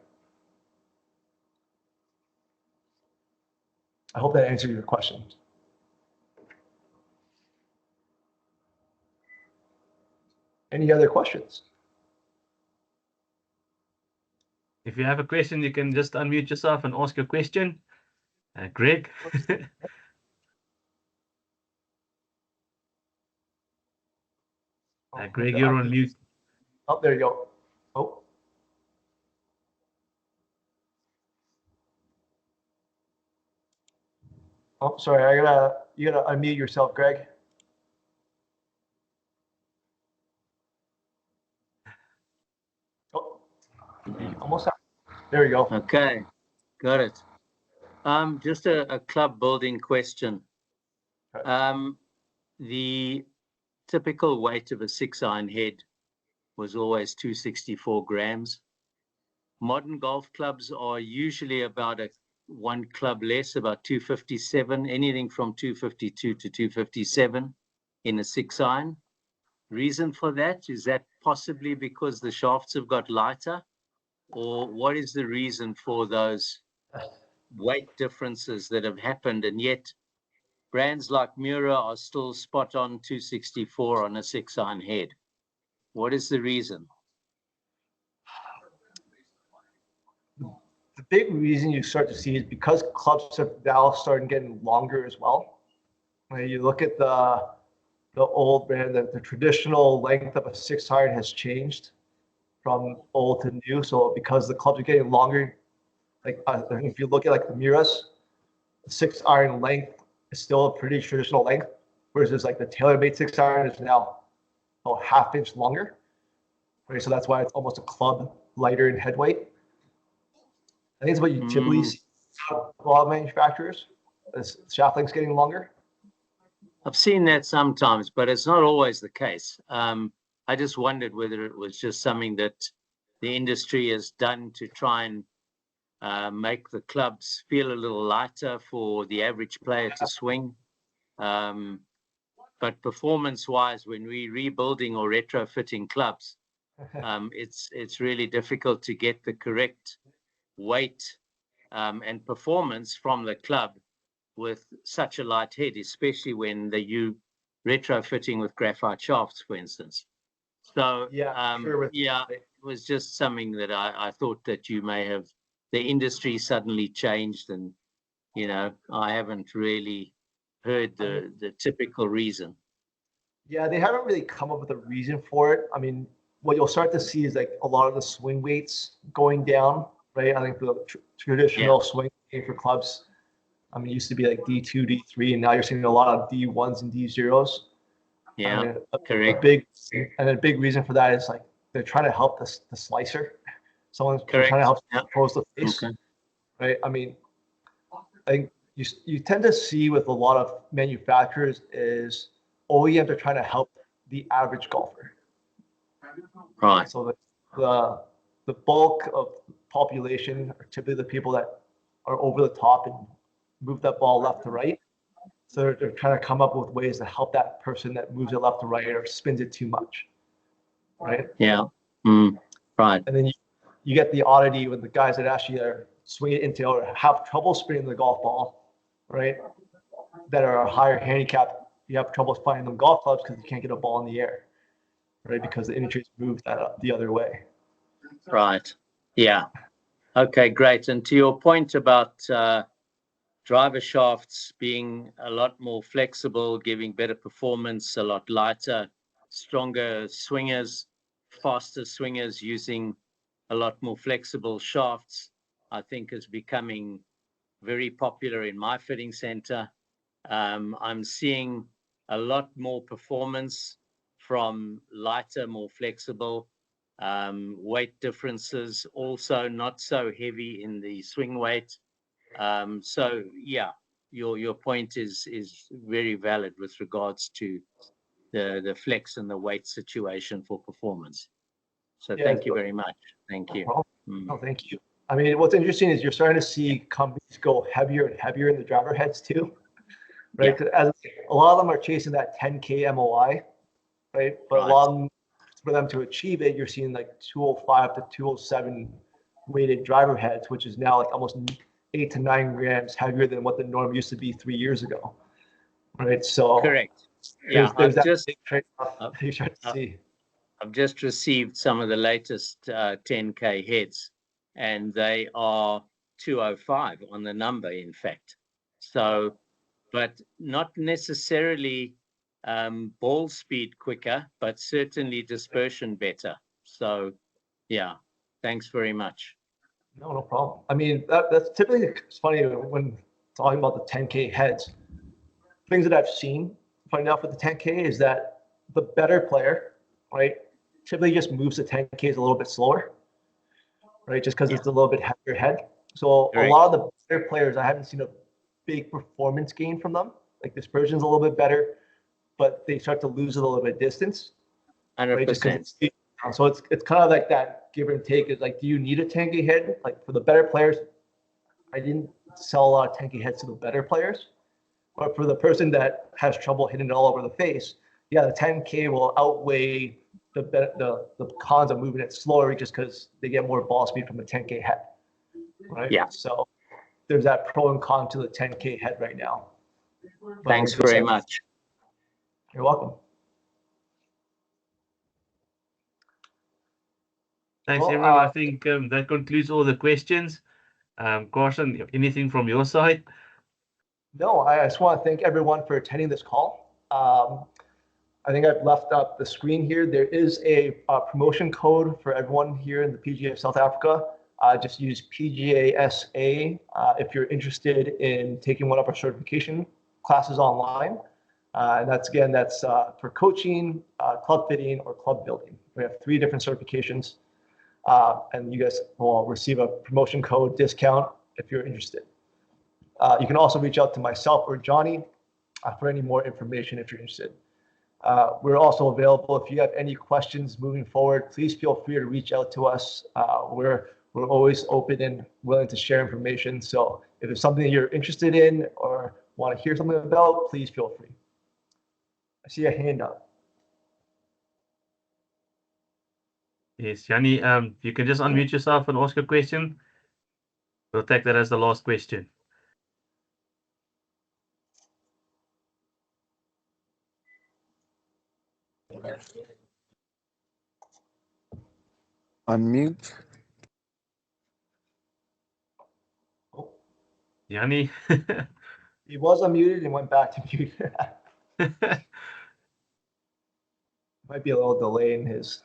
I hope that answered your question. Any other questions? If you have a question, you can just unmute yourself and ask your question. Greg. Greg, you're on mute. Oh, there you go. Oh. Oh, sorry, you gotta unmute yourself, Greg. Oh, almost. There you go. Okay, got it. Just a club building question. The typical weight of a 6-iron head was always 264 grams. Modern golf clubs are usually about one club less, about 257, anything from 252 to 257 in a 6-iron. Reason for that, is that possibly because the shafts have got lighter, or what is the reason for those weight differences that have happened, and yet brands like Mura are still spot on 264 on a 6-iron head? What is the reason? The big reason you start to see is because clubs have now started getting longer as well. When you look at the old brand, the traditional length of a 6-iron has changed from old to new. So because the clubs are getting longer, like if you look at like the Miras, the 6-iron length is still a pretty traditional length, whereas like the TaylorMade 6-iron is now about half-inch longer. Right, so that's why it's almost a club lighter in head weight. I think it's what you typically see from a lot of manufacturers. Is shaft length's getting longer. I've seen that sometimes, but it's not always the case. I just wondered whether it was just something that the industry has done to try and make the clubs feel a little lighter for the average player to swing. But performance-wise, when we're rebuilding or retrofitting clubs, it's really difficult to get the correct weight and performance from the club with such a light head, especially when you retrofitting with graphite shafts, for instance. So it was just something that I thought that you may have, the industry suddenly changed, and I haven't really heard the typical reason. Yeah, they haven't really come up with a reason for it. I mean, what you'll start to see is like a lot of the swing weights going down, right? I think the traditional swing weight for clubs, I mean, it used to be like D2, D3, and now you're seeing a lot of D1s and D0s. Yeah, I mean, correct. A big reason for that is like they're trying to help the slicer. Someone's trying to help close the face, right? I mean, I think you tend to see with a lot of manufacturers is OEMs are trying to help the average golfer. Right. So the bulk of population are typically the people that are over the top and move that ball left to right. So they're trying to come up with ways to help that person that moves it left to right or spins it too much, right? Yeah. Right. And then you get the oddity with the guys that actually are swing it into or have trouble spinning the golf ball, right? That are a higher handicap. You have trouble finding them golf clubs because you can't get a ball in the air, right? Because the industry's moved that the other way. Right. Yeah. Okay, great. And to your point about driver shafts being a lot more flexible, giving better performance, a lot lighter, stronger swingers, faster swingers using a lot more flexible shafts, I think is becoming very popular in my fitting center. I'm seeing a lot more performance from lighter, more flexible, weight differences, also not so heavy in the swing weight. So yeah, your point is very valid with regards to the flex and the weight situation for performance. So thank you very much. Thank you. No, thank you. I mean, what's interesting is you're starting to see companies go heavier and heavier in the driver heads too, right? Yeah. As a lot of them are chasing that 10K MOI, right? But a lot of them, for them to achieve it, you're seeing like 205 to 207 weighted driver heads, which is now like almost 8 to 9 grams heavier than what the norm used to be 3 years ago, right? So correct. Yeah, there's that big trade-off you start to see. I've just received some of the latest 10K heads, and they are 205 on the number, in fact. So, but not necessarily ball speed quicker, but certainly dispersion better. So, yeah, thanks very much. No problem. I mean, that's typically, it's funny when talking about the 10K heads. Things that I've seen, funny enough, with the 10K is that the better player, right, typically just moves the 10Ks a little bit slower, right, just because it's a little bit heavier head. So a lot of the better players, I haven't seen a big performance gain from them. Like dispersion's a little bit better, but they start to lose a little bit of distance. 100%. Right? So it's kind of like that give and take. Is like, do you need a 10K head? Like for the better players, I didn't sell a lot of 10K heads to the better players, but for the person that has trouble hitting it all over the face, yeah, the 10K will outweigh the cons of moving it slower just because they get more ball speed from the 10K head, right? Yeah. So there's that pro and con to the 10K head right now. Thanks very much. You're welcome. Thanks, everyone. I think that concludes all the questions. Carson, anything from your side? No, I just want to thank everyone for attending this call. I think I've left up the screen here. There is a promotion code for everyone here in the PGA of South Africa. Just use PGASA if you're interested in taking one of our certification classes online. And that's for coaching, club fitting, or club building. We have 3 different certifications, and you guys will receive a promotion code discount if you're interested. You can also reach out to myself or Johnny for any more information if you're interested. We're also available if you have any questions moving forward. Please feel free to reach out to us. We're always open and willing to share information. So if there's something that you're interested in or want to hear something about, please feel free. I see a hand up. Yes, Jonny, you can just unmute yourself and ask a question. We'll take that as the last question. Unmute. Jonny. He was unmuted and went back to mute. Might be a little delay in his.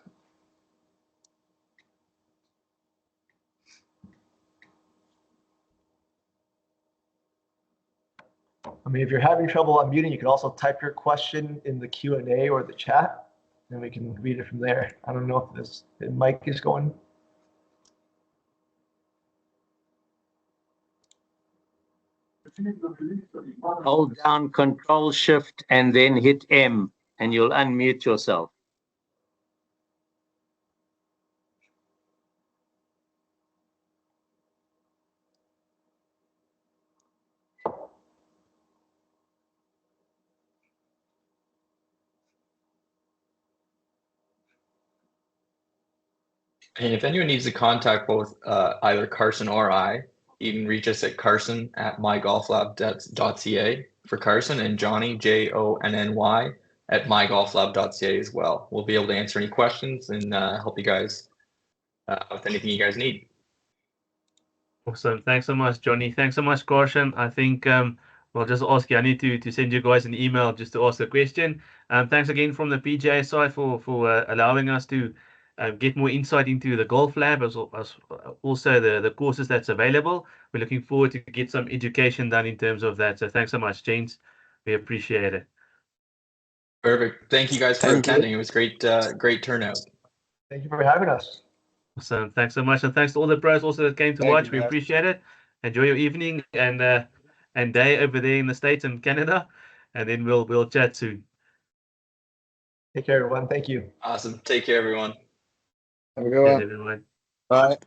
I mean, if you're having trouble unmuting, you can also type your question in the Q&A or the chat, and we can read it from there. I don't know if the mic is going. Hold down Control Shift and then hit M, and you'll unmute yourself. And if anyone needs to contact both either Carson or I, you can reach us at carson@mygolflab.ca for Carson, and Johnny, JONNY, at mygolflab.ca as well. We'll be able to answer any questions and help you guys with anything you guys need. Awesome. Thanks so much, Jonny. Thanks so much, Carson. I think we'll just ask Jonny to send you guys an email just to ask the question. Thanks again from the PGA side for allowing us to get more insight into the golf lab, as also the courses that's available. We're looking forward to get some education done in terms of that. So thanks so much, James. We appreciate it. Perfect. Thank you guys for attending. It was great turnout. Thank you for having us. Awesome. Thanks so much, and thanks to all the pros also that came to watch. We appreciate it. Enjoy your evening and day over there in the States and Canada, and then we'll chat soon. Take care, everyone. Thank you. Awesome. Take care, everyone. Have a good one. Everyone. Bye.